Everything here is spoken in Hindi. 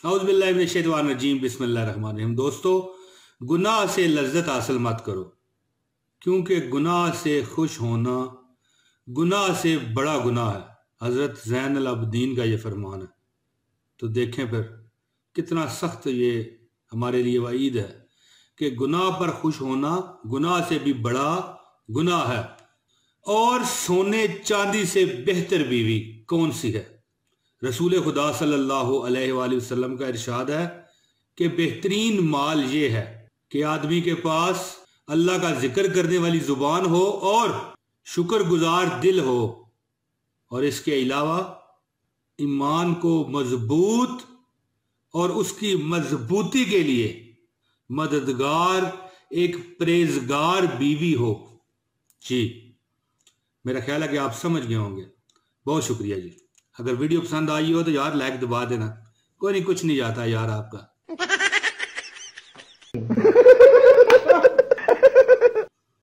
औज़ुबिल्लाहि मिनश्शैतानिर्रजीम बिस्मिल्लाहिर्रहमानिर्रहीम। दोस्तों, गुनाह से लज्जत हासिल मत करो, क्योंकि गुनाह से खुश होना गुनाह से बड़ा गुनाह है। हज़रत ज़ैनुल अबदीन का ये फरमान है। तो देखें फिर कितना सख्त ये हमारे लिए वईद है कि गुनाह पर खुश होना गुनाह से भी बड़ा गुनाह है। और सोने चांदी से बेहतर बीवी कौन सी है? रसूल खुदा सल्लल्लाहु अलैहि वसल्लम का इरशाद है कि बेहतरीन माल ये है कि आदमी के पास अल्लाह का जिक्र करने वाली जुबान हो और शुक्रगुजार दिल हो, और इसके अलावा ईमान को मजबूत और उसकी मजबूती के लिए मददगार एक परहेजगार बीवी हो। जी, मेरा ख्याल है कि आप समझ गए होंगे। बहुत शुक्रिया जी। अगर वीडियो पसंद आई हो तो यार लाइक दबा देना। कोई नहीं, कुछ नहीं जाता यार आपका।